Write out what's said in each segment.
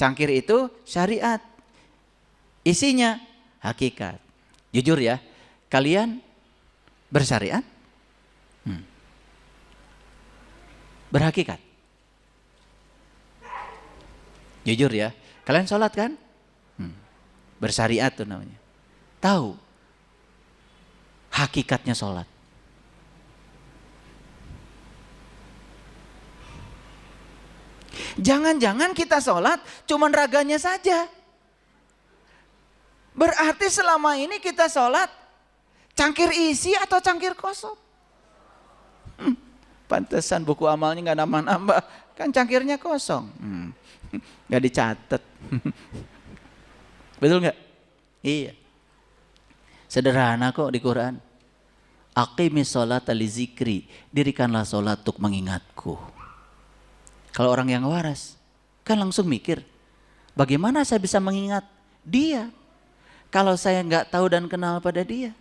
Cangkir itu syariat, isinya hakikat. Jujur ya, kalian bersyariat? Berhakikat? Jujur ya, kalian sholat kan? Bersyariat tuh namanya. Tahu hakikatnya sholat. Jangan-jangan kita sholat cuman raganya saja. Berarti selama ini kita sholat cangkir isi atau cangkir kosong? Pantesan buku amalnya nggak nambah-nambah, kan cangkirnya kosong, nggak dicatat. Betul nggak? Iya. Sederhana kok di Quran. Aqimis sholata li zikri, dirikanlah sholat untuk mengingatku. Kalau orang yang waras kan langsung mikir, bagaimana saya bisa mengingat dia kalau saya nggak tahu dan kenal pada dia?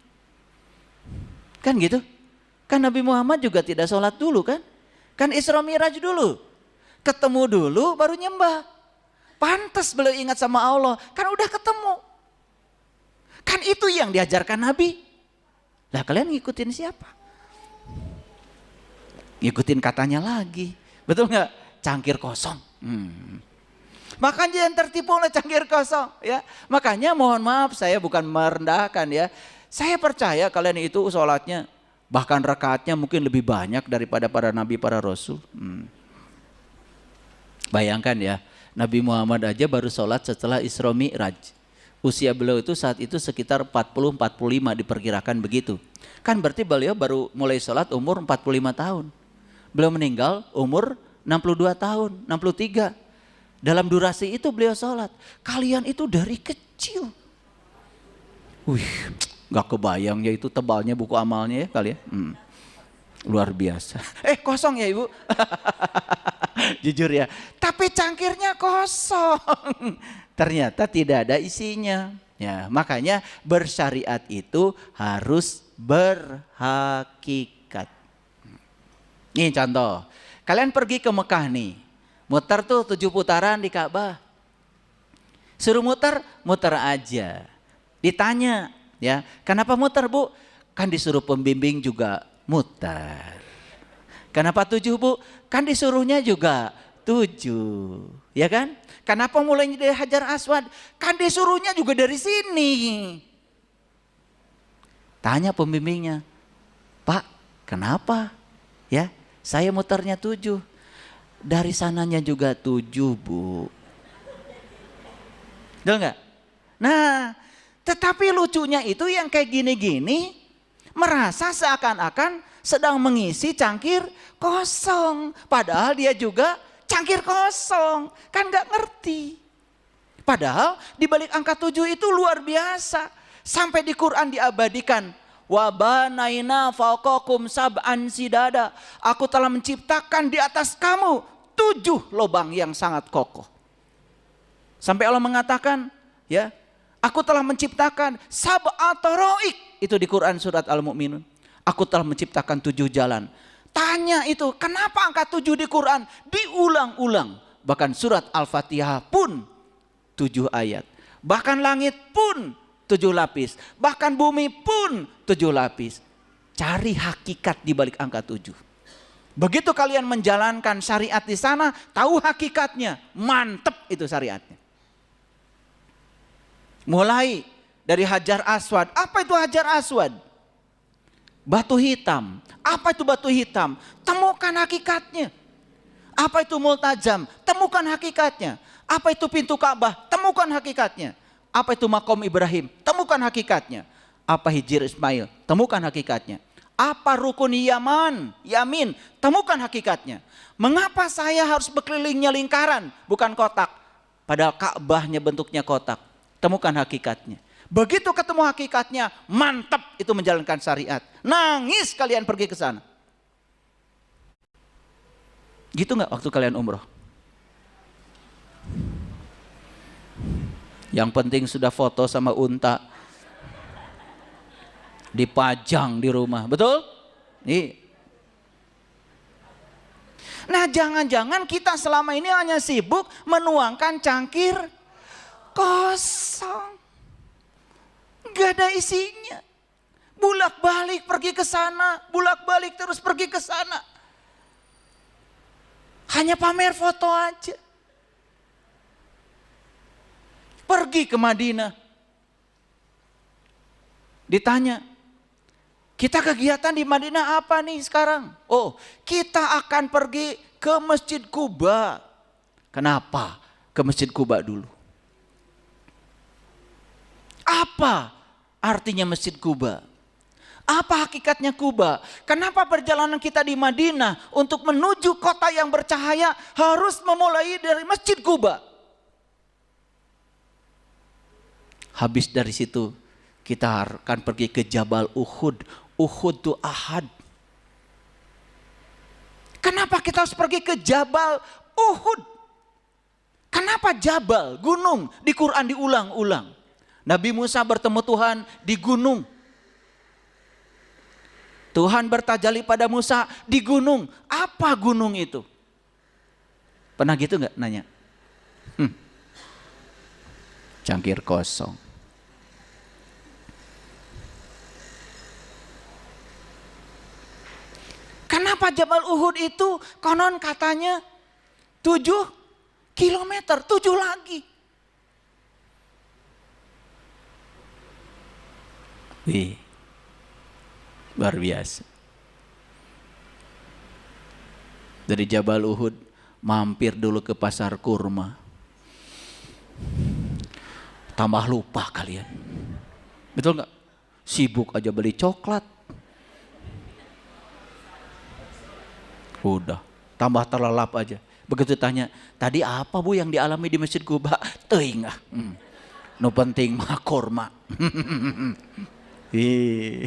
Kan gitu? Kan Nabi Muhammad juga tidak sholat dulu kan? Kan Isra Mi'raj dulu. Ketemu dulu baru nyembah. Pantas beliau ingat sama Allah, kan udah ketemu. Kan itu yang diajarkan Nabi. Lah kalian ngikutin siapa? Ngikutin katanya lagi. Betul nggak? Cangkir kosong. Makanya jangan tertipu oleh cangkir kosong ya. Makanya mohon maaf, saya bukan merendahkan ya. Saya percaya kalian itu sholatnya bahkan rakaatnya mungkin lebih banyak daripada para nabi, para rasul. Bayangkan ya, Nabi Muhammad aja baru sholat setelah Isra Mi'raj. Usia beliau itu saat itu sekitar 40-45 diperkirakan begitu. Kan berarti beliau baru mulai sholat umur 45 tahun. Beliau meninggal umur 62 tahun, 63. Dalam durasi itu beliau sholat. Kalian itu dari kecil. Gak kebayang ya itu tebalnya buku amalnya ya kali ya. Luar biasa. Kosong ya ibu. Jujur ya. Tapi cangkirnya kosong. Ternyata tidak ada isinya. Ya, makanya bersyariat itu harus berhakikat. Nih contoh. Kalian pergi ke Mekah nih. Muter tuh 7 putaran di Ka'bah. Suruh muter, muter aja. Ditanya. Ya, kenapa muter bu? Kan disuruh pembimbing juga muter. Kenapa 7 bu? Kan disuruhnya juga 7. Ya kan? Kenapa mulainya dari Hajar Aswad? Kan disuruhnya juga dari sini. Tanya pembimbingnya, Pak kenapa? Ya, saya muternya 7. Dari sananya juga 7 bu. Betul nggak? Nah, tetapi lucunya itu yang kayak gini-gini merasa seakan-akan sedang mengisi cangkir kosong. Padahal dia juga cangkir kosong. Kan gak ngerti. Padahal di balik angka 7 itu luar biasa. Sampai di Quran diabadikan. Wabanaina fauqakum sab'an sidada. Aku telah menciptakan di atas kamu 7 lubang yang sangat kokoh. Sampai Allah mengatakan ya. Aku telah menciptakan sab'atoroik. Itu di Quran surat Al-Mu'minun. Aku telah menciptakan 7 jalan. Tanya itu, kenapa angka 7 di Quran diulang-ulang? Bahkan surat Al-Fatihah pun 7 ayat. Bahkan langit pun 7 lapis. Bahkan bumi pun 7 lapis. Cari hakikat di balik angka 7. Begitu kalian menjalankan syariat di sana, tahu hakikatnya. Mantep itu syariatnya. Mulai dari Hajar Aswad. Apa itu Hajar Aswad? Batu hitam. Apa itu batu hitam? Temukan hakikatnya. Apa itu multajam? Temukan hakikatnya. Apa itu pintu Ka'bah? Temukan hakikatnya. Apa itu makom Ibrahim? Temukan hakikatnya. Apa hijir Ismail? Temukan hakikatnya. Apa rukun Yamin? Temukan hakikatnya. Mengapa saya harus berkelilingnya lingkaran bukan kotak? Padahal Ka'bahnya bentuknya kotak. Temukan hakikatnya. Begitu ketemu hakikatnya, mantap itu menjalankan syariat. Nangis kalian pergi ke sana. Gitu nggak waktu kalian umroh? Yang penting sudah foto sama unta. Dipajang di rumah, betul? Nah, jangan-jangan kita selama ini hanya sibuk menuangkan cangkir kosong. Gak ada isinya. Bulak-balik pergi ke sana, bulak-balik terus pergi ke sana. Hanya pamer foto aja. Pergi ke Madinah. Ditanya, kita kegiatan di Madinah apa nih sekarang? Oh, kita akan pergi ke Masjid Quba. Kenapa ke Masjid Quba dulu? Apa artinya Masjid Quba? Apa hakikatnya Quba? Kenapa perjalanan kita di Madinah untuk menuju kota yang bercahaya harus memulai dari Masjid Quba? Habis dari situ kita akan pergi ke Jabal Uhud. Uhud itu Ahad. Kenapa kita harus pergi ke Jabal Uhud? Kenapa Jabal, gunung, di Quran diulang-ulang? Nabi Musa bertemu Tuhan di gunung. Tuhan bertajali pada Musa di gunung. Apa gunung itu? Pernah gitu nggak nanya? Cangkir kosong. Kenapa Jabal Uhud itu konon katanya 7 kilometer, 7 lagi. Wih, luar biasa. Dari Jabal Uhud mampir dulu ke pasar kurma. Tambah lupa kalian. Betul nggak? Sibuk aja beli coklat. Udah, tambah terlelap aja. Begitu tanya, tadi apa bu yang dialami di Masjid Quba? Teuing ah. No penting mah kurma.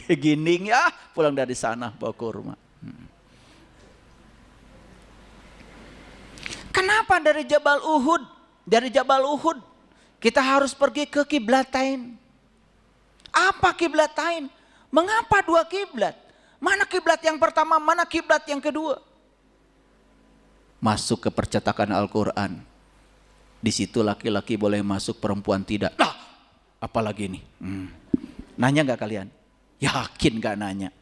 Gining ya, pulang dari sana bawa kurma. Kenapa dari Jabal Uhud? Dari Jabal Uhud kita harus pergi ke Kiblatain. Apa Kiblatain? Mengapa 2 kiblat? Mana kiblat yang pertama, mana kiblat yang kedua? Masuk ke percetakan Al-Quran. Di situ laki-laki boleh masuk, perempuan tidak. Nah, apalagi nih? Nanya nggak kalian? Yakin nggak nanya?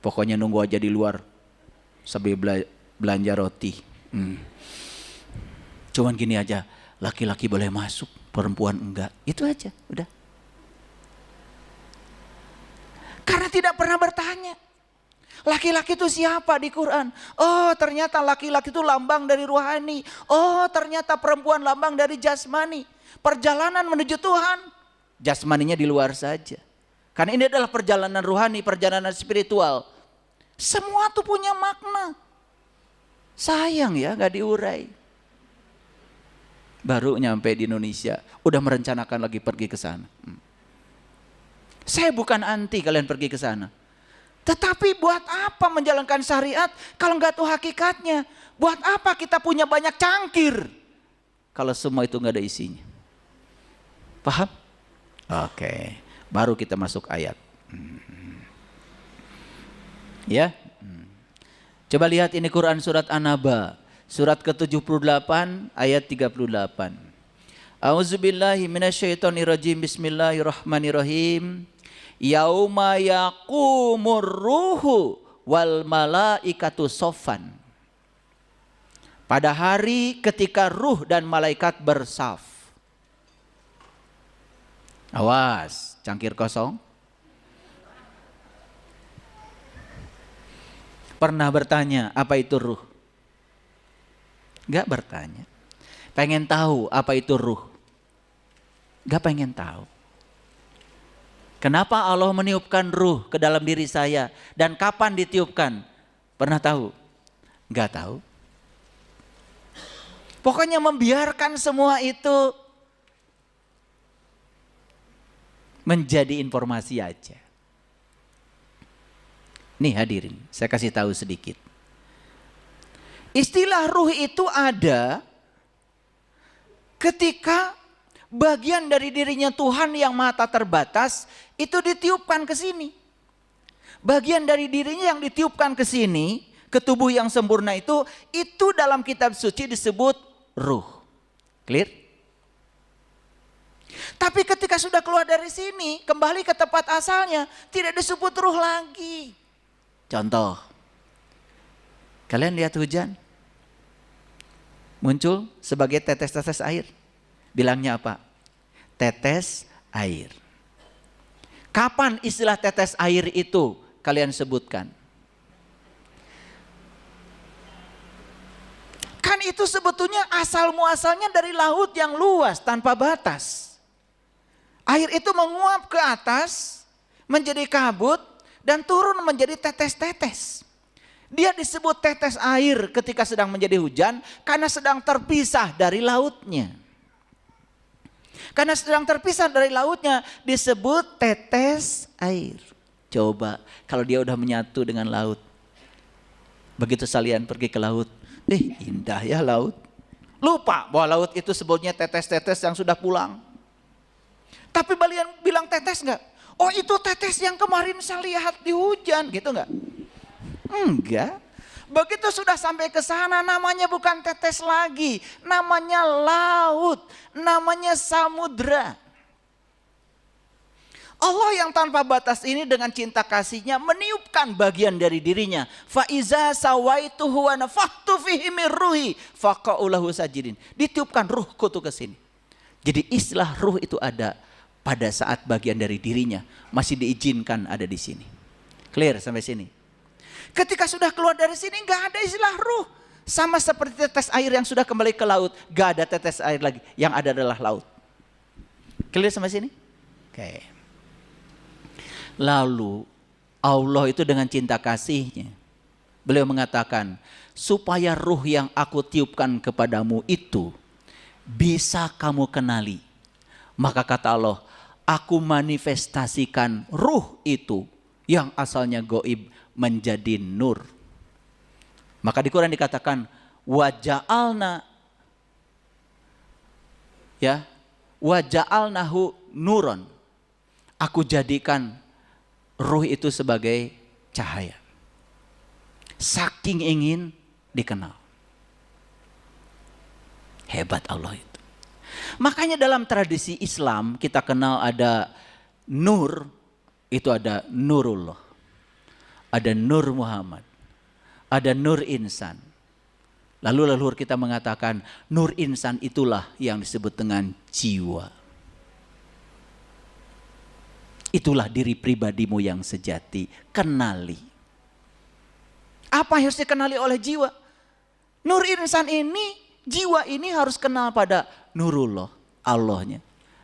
Pokoknya nunggu aja di luar sambil belanja roti. Cuman gini aja, laki-laki boleh masuk, perempuan enggak. Itu aja, udah. Karena tidak pernah bertanya. Laki-laki itu siapa di Quran? Oh, ternyata laki-laki itu lambang dari ruhani. Oh, ternyata perempuan lambang dari jasmani. Perjalanan menuju Tuhan, jasmaninya di luar saja. Karena ini adalah perjalanan ruhani, perjalanan spiritual. Semua tuh punya makna. Sayang ya, gak diurai. Baru nyampe di Indonesia, udah merencanakan lagi pergi ke sana. Saya bukan anti kalian pergi ke sana. Tetapi buat apa menjalankan syariat kalau nggak tahu hakikatnya? Buat apa kita punya banyak cangkir kalau semua itu nggak ada isinya? Paham? Oke, baru kita masuk ayat. Ya, coba lihat ini Quran surat An-Naba, surat ke-78 ayat 38. A'udzubillahi minasyaitonirrajim. Bismillahirrahmanirrahim. Yauma yaqumur ruhu wal malaikatu soffan. Pada hari ketika ruh dan malaikat bersaf. Awas, cangkir kosong. Pernah bertanya apa itu ruh? Gak bertanya. Pengen tahu apa itu ruh? Gak pengen tahu. Kenapa Allah meniupkan ruh ke dalam diri saya dan kapan ditiupkan? Pernah tahu? Enggak tahu. Pokoknya membiarkan semua itu menjadi informasi aja. Nih hadirin, saya kasih tahu sedikit. Istilah ruh itu ada ketika bagian dari dirinya Tuhan yang maha terbatas itu ditiupkan ke sini. Bagian dari dirinya yang ditiupkan ke sini ke tubuh yang sempurna itu dalam kitab suci disebut ruh. Clear? Tapi ketika sudah keluar dari sini, kembali ke tempat asalnya, tidak disebut ruh lagi. Contoh, kalian lihat hujan, muncul sebagai tetes-tetes air. Bilangnya apa? Tetes air. Kapan istilah tetes air itu kalian sebutkan? Kan itu sebetulnya asal muasalnya dari laut yang luas tanpa batas. Air itu menguap ke atas menjadi kabut dan turun menjadi tetes-tetes. Dia disebut tetes air ketika sedang menjadi hujan karena sedang terpisah dari lautnya. Karena sedang terpisah dari lautnya disebut tetes air. Coba kalau dia udah menyatu dengan laut. Begitu kalian pergi ke laut, indah ya laut. Lupa bahwa laut itu sebetulnya tetes-tetes yang sudah pulang. Tapi kalian bilang tetes enggak? Oh itu tetes yang kemarin saya lihat di hujan gitu enggak? Enggak. Begitu sudah sampai ke sana namanya bukan tetes lagi, namanya laut, namanya samudra. Allah yang tanpa batas ini dengan cinta kasihnya meniupkan bagian dari dirinya. Fa iza sawaituhu wa nafakhtu fihi min ruhi faqa'u lahu sajidin. Ditiupkan ruhku tuh ke sini. Jadi istilah ruh itu ada pada saat bagian dari dirinya masih diizinkan ada di sini. Clear sampai sini? Ketika sudah keluar dari sini nggak ada istilah ruh. Sama seperti tetes air yang sudah kembali ke laut. Nggak ada tetes air lagi. Yang ada adalah laut. Clear sampai sini? Oke. Lalu Allah itu dengan cinta kasihnya. Beliau mengatakan. Supaya ruh yang aku tiupkan kepadamu itu bisa kamu kenali. Maka kata Allah. Aku manifestasikan ruh itu yang asalnya goib menjadi nur. Maka di Quran dikatakan waja'alna ya waja'alnahu nuron. Aku jadikan ruh itu sebagai cahaya. Saking ingin dikenal. Hebat Allah itu. Makanya dalam tradisi Islam kita kenal ada nur, itu ada Nurullah. Ada Nur Muhammad, ada Nur Insan. Lalu leluhur kita mengatakan Nur Insan itulah yang disebut dengan jiwa. Itulah diri pribadimu yang sejati, kenali. Apa yang harus dikenali oleh jiwa? Nur Insan ini, jiwa ini harus kenal pada Nurullah, Allahnya.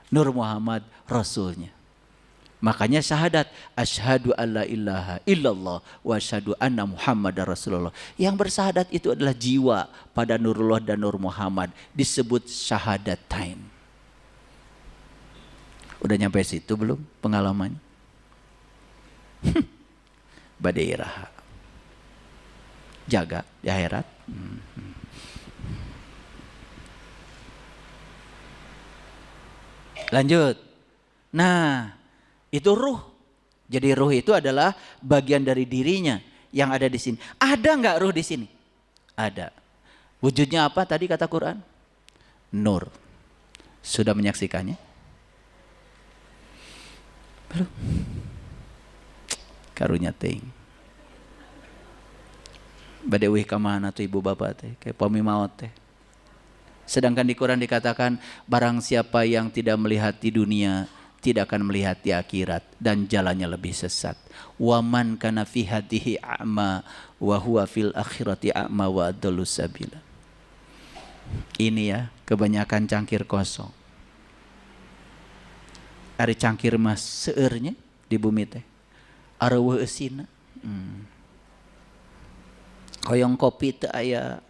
Nur Muhammad, Rasulnya. Makanya syahadat asyhadu alla ilaha illallah wa asyhadu anna Muhammadar Rasulullah. Yang bersyahadat itu adalah jiwa pada Nurullah dan Nur Muhammad, disebut syahadatain. Udah nyampe situ belum pengalamannya? Badai raha. Jaga di akhirat. Lanjut. Nah, itu ruh. Jadi ruh itu adalah bagian dari dirinya yang ada di sini. Ada nggak ruh di sini? Ada. Wujudnya apa tadi kata Quran? Nur. Sudah menyaksikannya? Belum. Karunya ting. Badai kamana tuh ibu bapak teh, kayak pami maut teh. Sedangkan di Quran dikatakan barang siapa yang tidak melihat di dunia tidak akan melihat di akhirat dan jalannya lebih sesat. Wa man kana fi hadhihi a'ma wa huwa fil akhirati a'ma wa adallu sabila. Ini ya, kebanyakan cangkir kosong. Ari cangkir mas seurnya di bumi teh. Areueuh eusina. Hoyong kopi teu aya,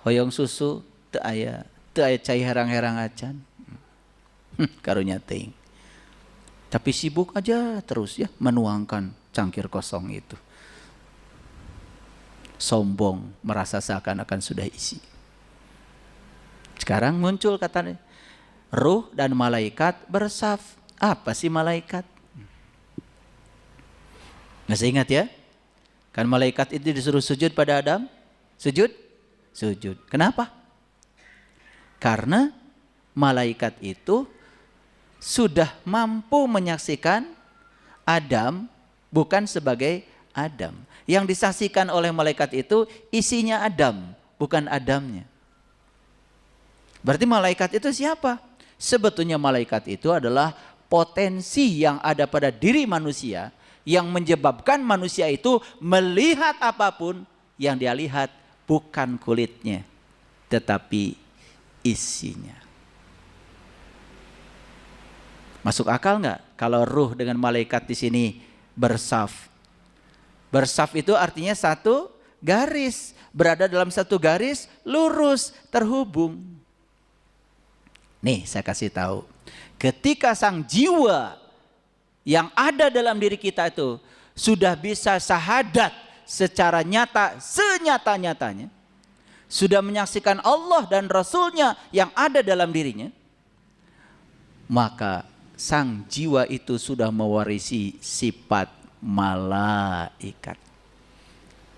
hoyong susu teu aya cai herang-herang acan. Karunya teuing. Tapi sibuk aja terus ya menuangkan cangkir kosong itu. Sombong, merasa seakan-akan sudah isi. Sekarang muncul katanya, ruh dan malaikat bersaf. Apa sih malaikat? Masih ingat ya? Kan malaikat itu disuruh sujud pada Adam? Sujud? Sujud. Kenapa? Karena malaikat itu sudah mampu menyaksikan Adam bukan sebagai Adam. Yang disaksikan oleh malaikat itu isinya Adam, bukan Adamnya. Berarti malaikat itu siapa? Sebetulnya malaikat itu adalah potensi yang ada pada diri manusia yang menyebabkan manusia itu melihat apapun yang dia lihat bukan kulitnya, tetapi isinya. Masuk akal nggak kalau ruh dengan malaikat di sini bersaf? Bersaf itu artinya satu garis, berada dalam satu garis lurus terhubung. Nih saya kasih tahu, ketika sang jiwa yang ada dalam diri kita itu sudah bisa syahadat secara nyata, senyata-nyatanya, sudah menyaksikan Allah dan Rasulnya yang ada dalam dirinya, maka sang jiwa itu sudah mewarisi sifat malaikat.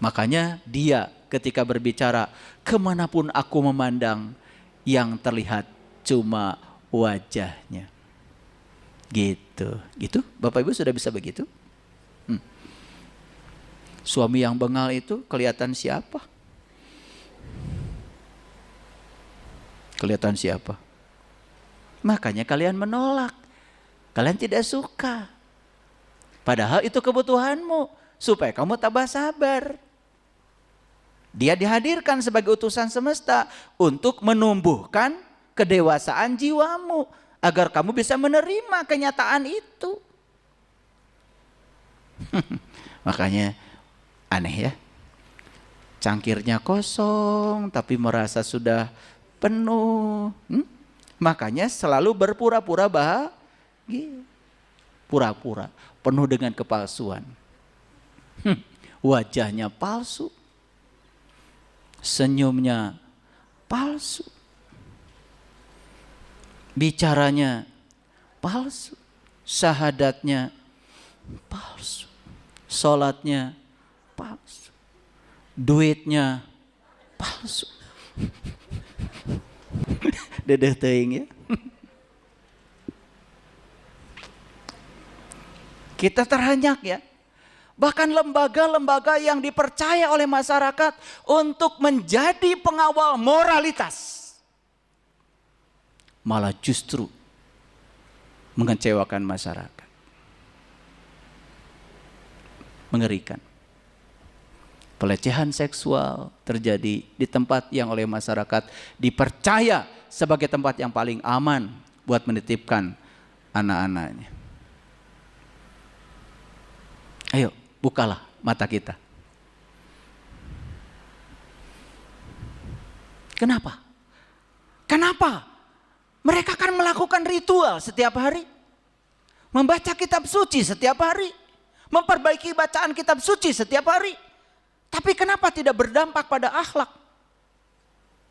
Makanya dia ketika berbicara, kemanapun aku memandang, yang terlihat cuma wajahnya. Gitu. Bapak Ibu sudah bisa begitu? Suami yang bengal itu kelihatan siapa? Kelihatan siapa? Makanya kalian menolak. Kalian tidak suka. Padahal itu kebutuhanmu supaya kamu tabah sabar. Dia dihadirkan sebagai utusan semesta untuk menumbuhkan kedewasaan jiwamu agar kamu bisa menerima kenyataan itu. Makanya aneh ya. Cangkirnya kosong tapi merasa sudah penuh. Makanya selalu berpura-pura bahagia. Pura-pura penuh dengan kepalsuan. Wajahnya palsu. Senyumnya palsu. Bicaranya palsu. Syahadatnya palsu. Sholatnya palsu. Duitnya palsu. Dedeh teuing ya. Kita terhanyak ya. Bahkan lembaga-lembaga yang dipercaya oleh masyarakat untuk menjadi pengawal moralitas, malah justru mengecewakan masyarakat. Mengerikan. Pelecehan seksual terjadi di tempat yang oleh masyarakat dipercaya sebagai tempat yang paling aman buat menitipkan anak-anaknya. Ayo, bukalah mata kita. Kenapa? Kenapa? Mereka kan melakukan ritual setiap hari. Membaca kitab suci setiap hari. Memperbaiki bacaan kitab suci setiap hari. Tapi kenapa tidak berdampak pada akhlak?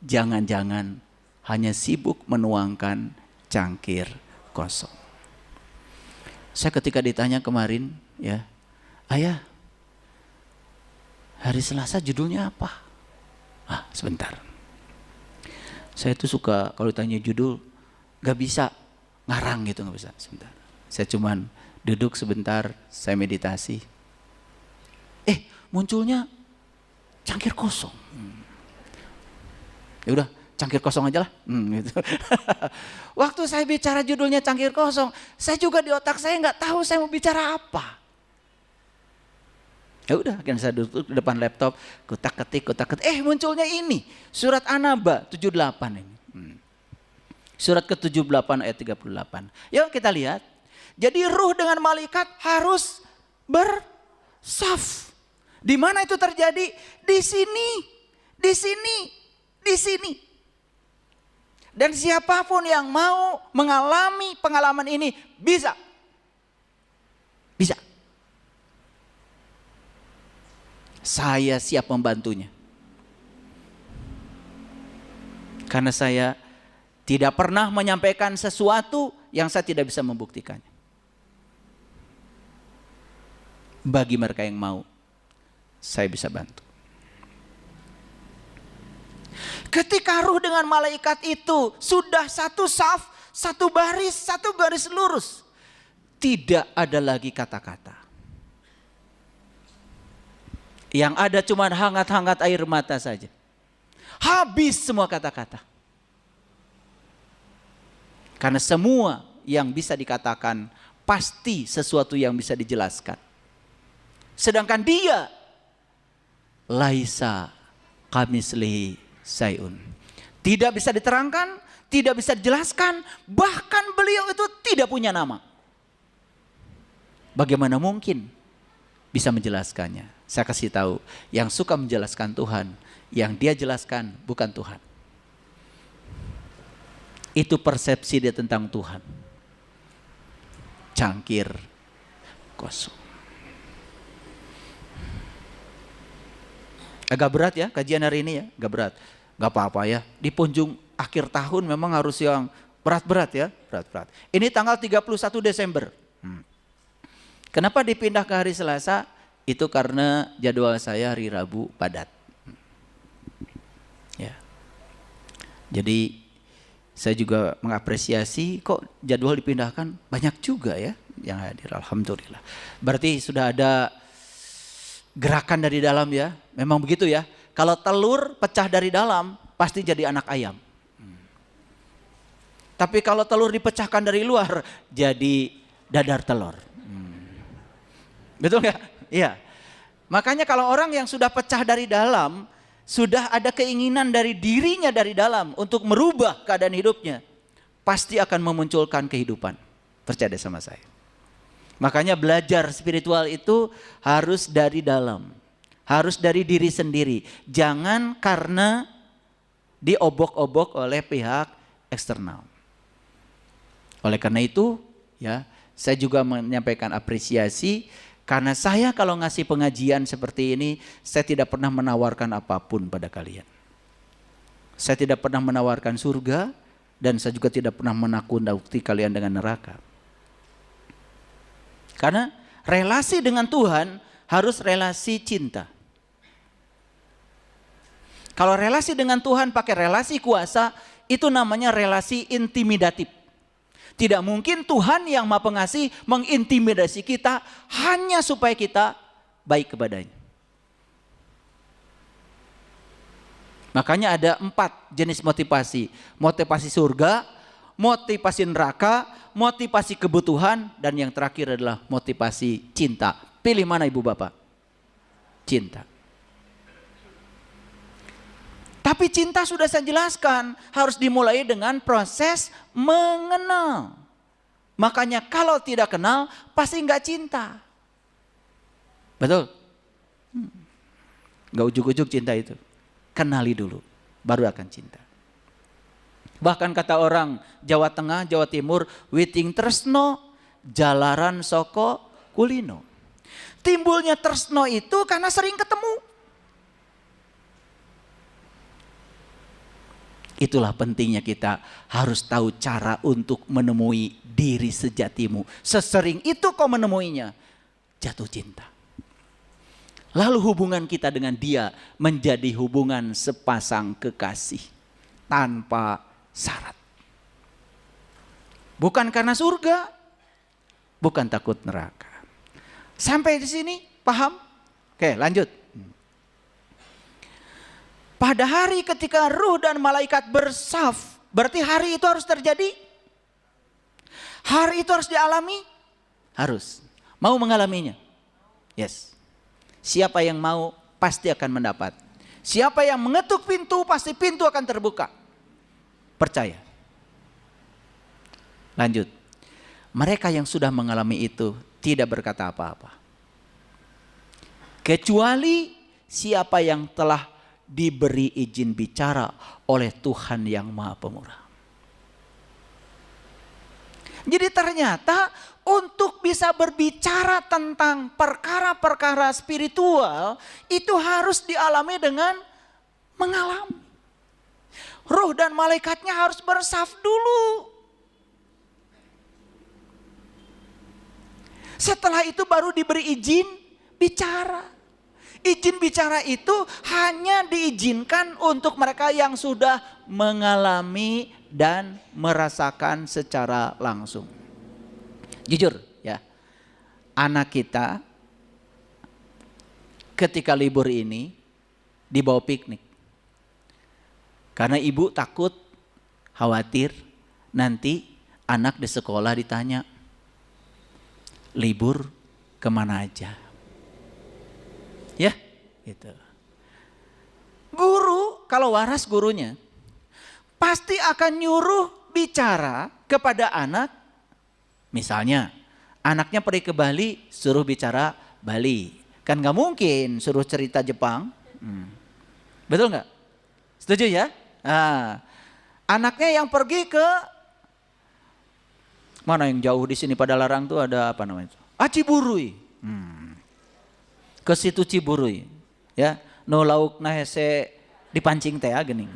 Jangan-jangan hanya sibuk menuangkan cangkir kosong. Saya ketika ditanya kemarin, ya, Ayah, hari Selasa judulnya apa? Sebentar. Saya tuh suka kalau ditanya judul, gak bisa ngarang gitu, gak bisa. Sebentar. Saya cuman duduk sebentar, saya meditasi. Munculnya cangkir kosong. Ya udah, cangkir kosong aja lah. Gitu. Waktu saya bicara judulnya cangkir kosong, saya juga di otak saya nggak tahu saya mau bicara apa. Ya udah, akhirnya saya duduk di depan laptop, kutak ketik. Munculnya ini surat An-Naba 78 ini. Surat ke-78 ayat 38. Yuk kita lihat. Jadi ruh dengan malaikat harus bersaf. Di mana itu terjadi? Di sini, di sini, di sini. Dan siapapun yang mau mengalami pengalaman ini bisa. Bisa. Saya siap membantunya. Karena saya tidak pernah menyampaikan sesuatu yang saya tidak bisa membuktikannya. Bagi mereka yang mau, saya bisa bantu. Ketika ruh dengan malaikat itu sudah satu saf, satu baris lurus, tidak ada lagi kata-kata. Yang ada cuma hangat-hangat air mata saja. Habis semua kata-kata. Karena semua yang bisa dikatakan pasti sesuatu yang bisa dijelaskan. Sedangkan dia laisa kamislihi sayun. Tidak bisa diterangkan, tidak bisa dijelaskan, bahkan beliau itu tidak punya nama. Bagaimana mungkin bisa menjelaskannya? Saya kasih tahu, yang suka menjelaskan Tuhan, yang dia jelaskan bukan Tuhan. Itu persepsi dia tentang Tuhan. Cangkir kosong. Agak berat ya kajian hari ini ya, agak berat. Gak apa-apa ya, di punjung akhir tahun memang harus yang berat-berat ya, berat-berat. Ini tanggal 31 Desember. Kenapa dipindah ke hari Selasa? Itu karena jadwal saya hari Rabu padat. Ya. Jadi saya juga mengapresiasi kok jadwal dipindahkan, banyak juga ya yang hadir, alhamdulillah. Berarti sudah ada gerakan dari dalam ya. Memang begitu ya. Kalau telur pecah dari dalam pasti jadi anak ayam. Tapi kalau telur dipecahkan dari luar jadi dadar telur. Betul nggak? Iya. Makanya kalau orang yang sudah pecah dari dalam, sudah ada keinginan dari dirinya dari dalam untuk merubah keadaan hidupnya, pasti akan memunculkan kehidupan. Percaya sama saya. Makanya belajar spiritual itu harus dari dalam. Harus dari diri sendiri. Jangan karena diobok-obok oleh pihak eksternal. Oleh karena itu, ya, saya juga menyampaikan apresiasi. Karena saya kalau ngasih pengajian seperti ini, saya tidak pernah menawarkan apapun pada kalian. Saya tidak pernah menawarkan surga, dan saya juga tidak pernah menakut-nakuti kalian dengan neraka. Karena relasi dengan Tuhan harus relasi cinta. Kalau relasi dengan Tuhan pakai relasi kuasa, itu namanya relasi intimidatif. Tidak mungkin Tuhan yang Maha Pengasih mengintimidasi kita hanya supaya kita baik kepadanya. Makanya ada 4 jenis motivasi. Motivasi surga, motivasi neraka, motivasi kebutuhan, dan yang terakhir adalah motivasi cinta. Pilih mana ibu bapak? Cinta. Tapi cinta sudah saya jelaskan, harus dimulai dengan proses mengenal. Makanya kalau tidak kenal, pasti nggak cinta. Betul? Nggak ujuk-ujuk cinta itu. Kenali dulu, baru akan cinta. Bahkan kata orang Jawa Tengah, Jawa Timur, witing tresno, jalaran soko kulino. Timbulnya tresno itu karena sering ketemu. Itulah pentingnya kita harus tahu cara untuk menemui diri sejatimu. Sesering itu kau menemuinya, jatuh cinta. Lalu hubungan kita dengan dia menjadi hubungan sepasang kekasih tanpa syarat. Bukan karena surga, bukan takut neraka. Sampai di sini paham? Oke, lanjut. Pada hari ketika ruh dan malaikat bersaf, berarti hari itu harus terjadi? Hari itu harus dialami? Harus. Mau mengalaminya? Yes. Siapa yang mau pasti akan mendapat. Siapa yang mengetuk pintu pasti pintu akan terbuka. Percaya. Lanjut. Mereka yang sudah mengalami itu tidak berkata apa-apa. Kecuali siapa yang telah diberi izin bicara oleh Tuhan yang Maha Pemurah. Jadi ternyata untuk bisa berbicara tentang perkara-perkara spiritual itu harus dialami dengan mengalami. Ruh dan malaikatnya harus bersaf dulu. Setelah itu baru diberi izin bicara. Izin bicara itu hanya diizinkan untuk mereka yang sudah mengalami dan merasakan secara langsung. Jujur ya, anak kita ketika libur ini dibawa piknik. Karena ibu takut, khawatir nanti anak di sekolah ditanya, libur kemana aja? Ya, gitu. Guru, kalau waras gurunya, pasti akan nyuruh bicara kepada anak. Misalnya, anaknya pergi ke Bali, suruh bicara Bali. Kan gak mungkin suruh cerita Jepang. Betul gak? Setuju ya? Nah, anaknya yang pergi ke mana yang jauh di sini pada Larang tuh ada apa namanya? Ciburui. Ke situ Ciburui. Ya, no lauk na hese dipancing teh geuning.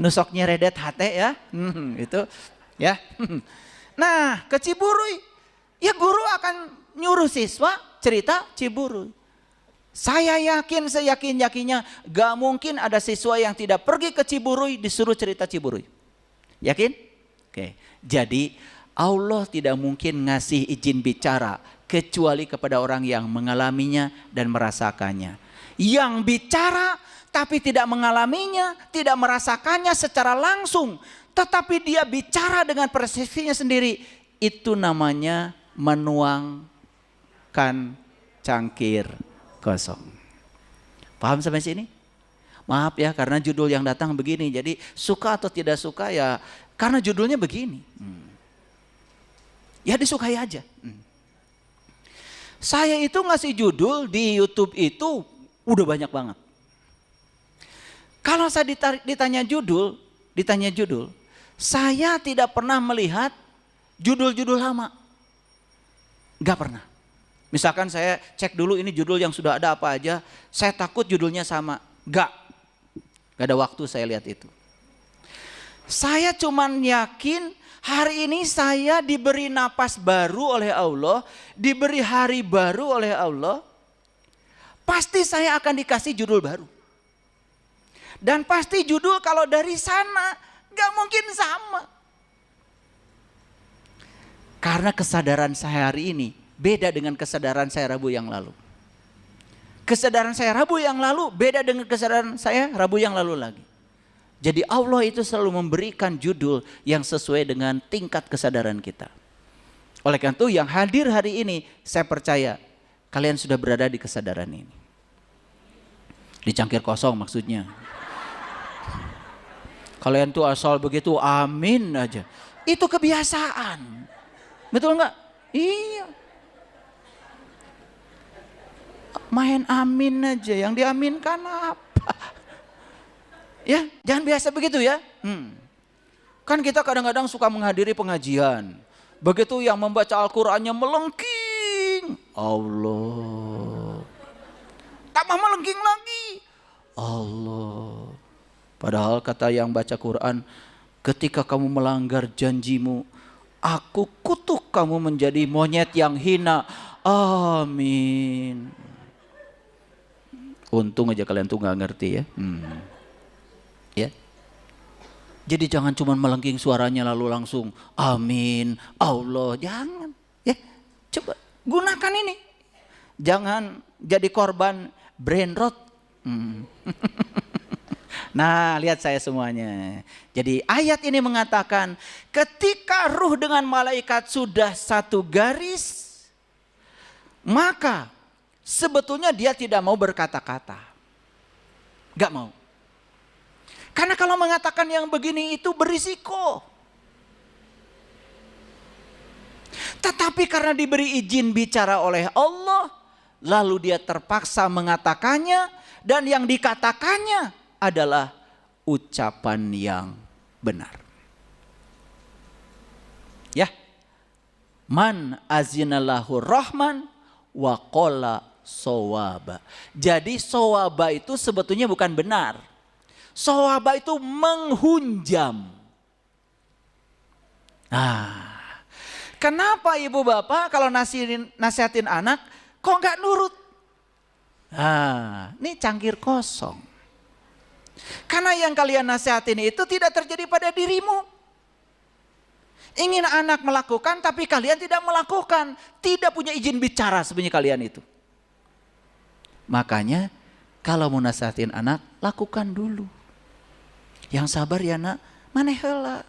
Nusoknya redet hate ya. Itu ya. Nah, ke Ciburui. Ya guru akan nyuruh siswa cerita Ciburui. Saya yakin, seyakin-yakinnya gak mungkin ada siswa yang tidak pergi ke Ciburui disuruh cerita Ciburui. Yakin? Oke. Jadi Allah tidak mungkin ngasih izin bicara kecuali kepada orang yang mengalaminya dan merasakannya. Yang bicara tapi tidak mengalaminya, tidak merasakannya secara langsung, tetapi dia bicara dengan persepsinya sendiri, itu namanya menuangkan cangkir kosong. Paham sampai sini? Maaf ya, karena judul yang datang begini, jadi suka atau tidak suka ya karena judulnya begini. Ya disukai aja. Saya itu ngasih judul di YouTube itu udah banyak banget. Kalau saya ditanya judul, saya tidak pernah melihat judul-judul lama. Gak pernah. Misalkan saya cek dulu ini judul yang sudah ada apa aja, saya takut judulnya sama. Gak ada waktu saya lihat itu. Saya cuman yakin hari ini saya diberi napas baru oleh Allah, diberi hari baru oleh Allah, pasti saya akan dikasih judul baru. Dan pasti judul kalau dari sana gak mungkin sama. Karena kesadaran saya hari ini beda dengan kesadaran saya Rabu yang lalu. Kesadaran saya Rabu yang lalu beda dengan kesadaran saya Rabu yang lalu lagi. Jadi Allah itu selalu memberikan judul yang sesuai dengan tingkat kesadaran kita. Oleh karena itu yang hadir hari ini saya percaya kalian sudah berada di kesadaran ini. Di cangkir kosong maksudnya. Kalian tuh asal begitu amin aja. Itu kebiasaan. Betul enggak? Iya. Main amin aja, yang diaminkan apa? Ya, jangan biasa begitu ya. Kan kita kadang-kadang suka menghadiri pengajian. Begitu yang membaca Al-Qur'annya melengking. Allah. Tambah melengking lagi. Allah. Padahal kata yang baca Quran, ketika kamu melanggar janjimu, aku kutuk kamu menjadi monyet yang hina. Amin. Untung aja kalian tuh gak ngerti ya. Ya. Jadi jangan cuma melengking suaranya lalu langsung amin, Allah. Jangan. Ya, coba gunakan ini. Jangan jadi korban brain rot. Nah, lihat saya semuanya. Jadi ayat ini mengatakan ketika ruh dengan malaikat sudah satu garis, maka sebetulnya dia tidak mau berkata-kata. Gak mau. Karena kalau mengatakan yang begini itu berisiko. Tetapi karena diberi izin bicara oleh Allah, lalu dia terpaksa mengatakannya, dan yang dikatakannya adalah ucapan yang benar. Ya. Man azinalahu rahman wa qala sawaba. Jadi sawaba itu sebetulnya bukan benar. Sawaba itu menghunjam. Nah, Kenapa ibu bapak kalau nasihatin anak kok nggak nurut? Ini cangkir kosong. Karena yang kalian nasihatin itu tidak terjadi pada dirimu. Ingin anak melakukan tapi kalian tidak melakukan. Tidak punya izin bicara sebenarnya kalian itu. Makanya kalau mau nasihatin anak, lakukan dulu. Yang sabar ya nak, maneh heula.